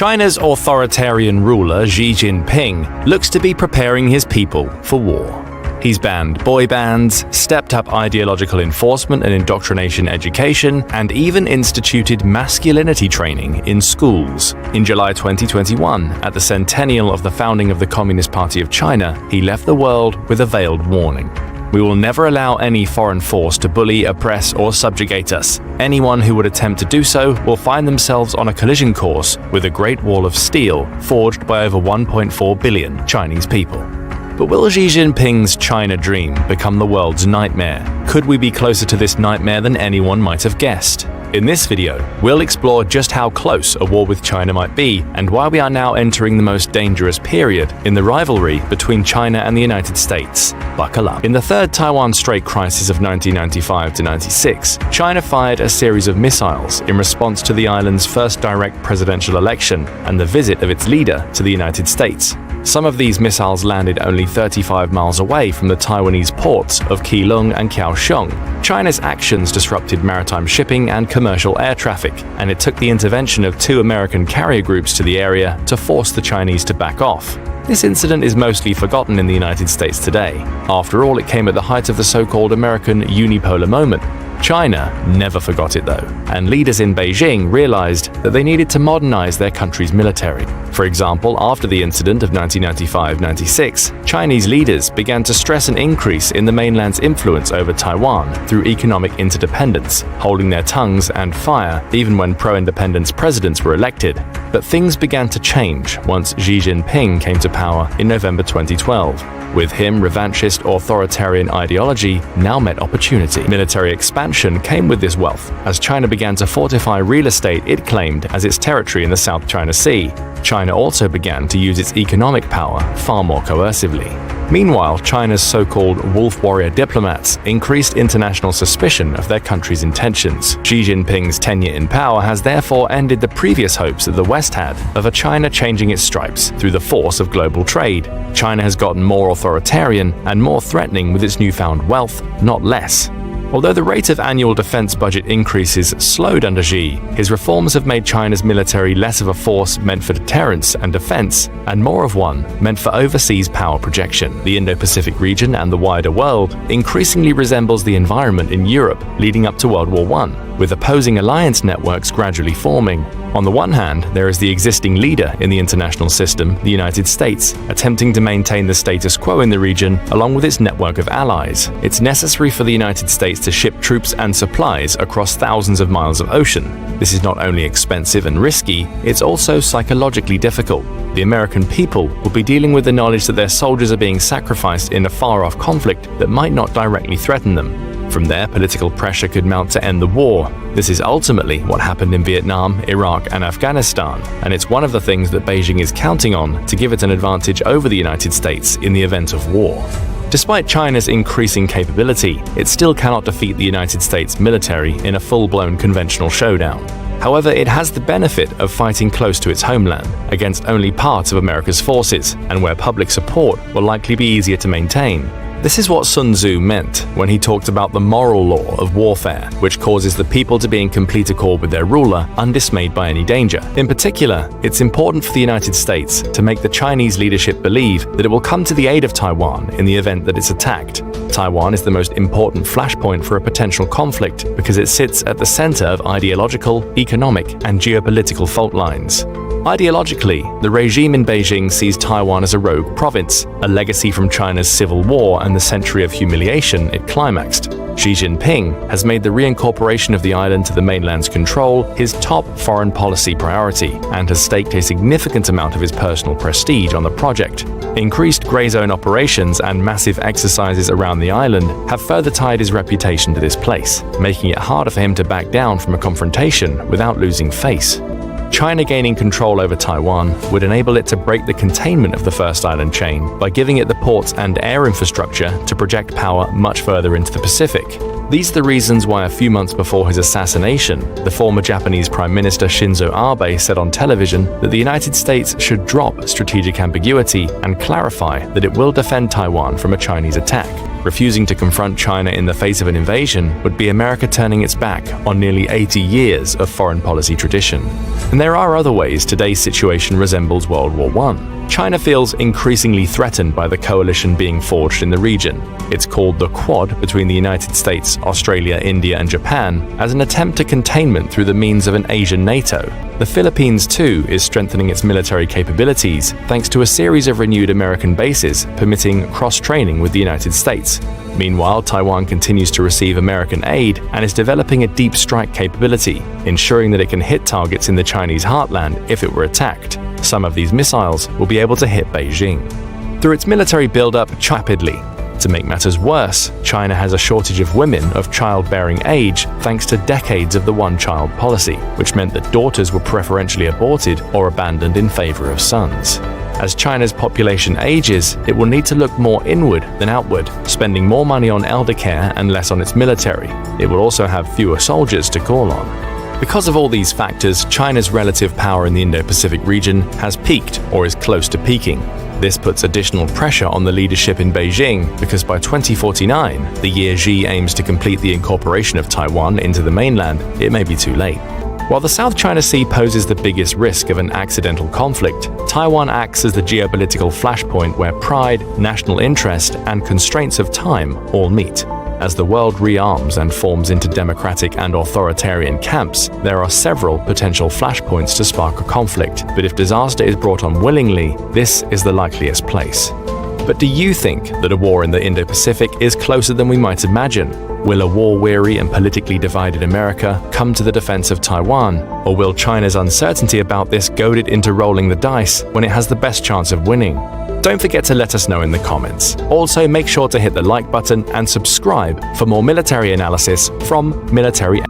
China's authoritarian ruler Xi Jinping looks to be preparing his people for war. He's banned boy bands, stepped up ideological enforcement and indoctrination education, and even instituted masculinity training in schools. In July 2021, at the centennial of the founding of the Communist Party of China, he left the world with a veiled warning. We will never allow any foreign force to bully, oppress, or subjugate us. Anyone who would attempt to do so will find themselves on a collision course with a Great Wall of Steel forged by over 1.4 billion Chinese people. But will Xi Jinping's China dream become the world's nightmare? Could we be closer to this nightmare than anyone might have guessed? In this video, we'll explore just how close a war with China might be and why we are now entering the most dangerous period in the rivalry between China and the United States. Buckle up. In the third Taiwan Strait crisis of 1995-96, China fired a series of missiles in response to the island's first direct presidential election and the visit of its leader to the United States. Some of these missiles landed only 35 miles away from the Taiwanese ports of Keelung and Kaohsiung. China's actions disrupted maritime shipping and commercial air traffic, and it took the intervention of 2 American carrier groups to the area to force the Chinese to back off. This incident is mostly forgotten in the United States today. After all, it came at the height of the so-called American unipolar moment. China never forgot it though, and leaders in Beijing realized that they needed to modernize their country's military. For example, after the incident of 1995-96, Chinese leaders began to stress an increase in the mainland's influence over Taiwan through economic interdependence, holding their tongues and fire even when pro-independence presidents were elected. But things began to change once Xi Jinping came to power in November 2012. With him, revanchist authoritarian ideology now met opportunity. Military expansion came with this wealth, as China began to fortify real estate it claimed as its territory in the South China Sea. China also began to use its economic power far more coercively. Meanwhile, China's so-called wolf warrior diplomats increased international suspicion of their country's intentions. Xi Jinping's tenure in power has therefore ended the previous hopes that the West had of a China changing its stripes through the force of global trade. China has gotten more authoritarian and more threatening with its newfound wealth, not less. Although the rate of annual defense budget increases slowed under Xi, his reforms have made China's military less of a force meant for deterrence and defense, and more of one meant for overseas power projection. The Indo-Pacific region and the wider world increasingly resembles the environment in Europe leading up to World War I, with opposing alliance networks gradually forming. On the one hand, there is the existing leader in the international system, the United States, attempting to maintain the status quo in the region along with its network of allies. It's necessary for the United States to ship troops and supplies across thousands of miles of ocean. This is not only expensive and risky, it's also psychologically difficult. The American people will be dealing with the knowledge that their soldiers are being sacrificed in a far-off conflict that might not directly threaten them. From there, political pressure could mount to end the war. This is ultimately what happened in Vietnam, Iraq, and Afghanistan, and it's one of the things that Beijing is counting on to give it an advantage over the United States in the event of war. Despite China's increasing capability, it still cannot defeat the United States military in a full-blown conventional showdown. However, it has the benefit of fighting close to its homeland, against only parts of America's forces, and where public support will likely be easier to maintain. This is what Sun Tzu meant when he talked about the moral law of warfare, which causes the people to be in complete accord with their ruler, undismayed by any danger. In particular, it's important for the United States to make the Chinese leadership believe that it will come to the aid of Taiwan in the event that it's attacked. Taiwan is the most important flashpoint for a potential conflict because it sits at the center of ideological, economic, and geopolitical fault lines. Ideologically, the regime in Beijing sees Taiwan as a rogue province, a legacy from China's civil war and the century of humiliation it climaxed. Xi Jinping has made the reincorporation of the island to the mainland's control his top foreign policy priority and has staked a significant amount of his personal prestige on the project. Increased grey zone operations and massive exercises around the island have further tied his reputation to this place, making it harder for him to back down from a confrontation without losing face. China gaining control over Taiwan would enable it to break the containment of the first island chain by giving it the ports and air infrastructure to project power much further into the Pacific. These are the reasons why a few months before his assassination, the former Japanese Prime Minister Shinzo Abe said on television that the United States should drop strategic ambiguity and clarify that it will defend Taiwan from a Chinese attack. Refusing to confront China in the face of an invasion would be America turning its back on nearly 80 years of foreign policy tradition. And there are other ways today's situation resembles World War I. China feels increasingly threatened by the coalition being forged in the region. It's called the Quad between the United States, Australia, India, and Japan as an attempt to containment through the means of an Asian NATO. The Philippines, too, is strengthening its military capabilities thanks to a series of renewed American bases permitting cross-training with the United States. Meanwhile, Taiwan continues to receive American aid and is developing a deep strike capability, ensuring that it can hit targets in the Chinese heartland if it were attacked. Some of these missiles will be able to hit Beijing. Through its military buildup rapidly. To make matters worse, China has a shortage of women of childbearing age thanks to decades of the one-child policy, which meant that daughters were preferentially aborted or abandoned in favor of sons. As China's population ages, it will need to look more inward than outward, spending more money on elder care and less on its military. It will also have fewer soldiers to call on. Because of all these factors, China's relative power in the Indo-Pacific region has peaked or is close to peaking. This puts additional pressure on the leadership in Beijing because by 2049, the year Xi aims to complete the incorporation of Taiwan into the mainland, it may be too late. While the South China Sea poses the biggest risk of an accidental conflict, Taiwan acts as the geopolitical flashpoint where pride, national interest, and constraints of time all meet. As the world rearms and forms into democratic and authoritarian camps, there are several potential flashpoints to spark a conflict, but if disaster is brought on willingly, this is the likeliest place. But do you think that a war in the Indo-Pacific is closer than we might imagine? Will a war-weary and politically divided America come to the defense of Taiwan, or will China's uncertainty about this goad it into rolling the dice when it has the best chance of winning? Don't forget to let us know in the comments. Also, make sure to hit the like button and subscribe for more military analysis from Military.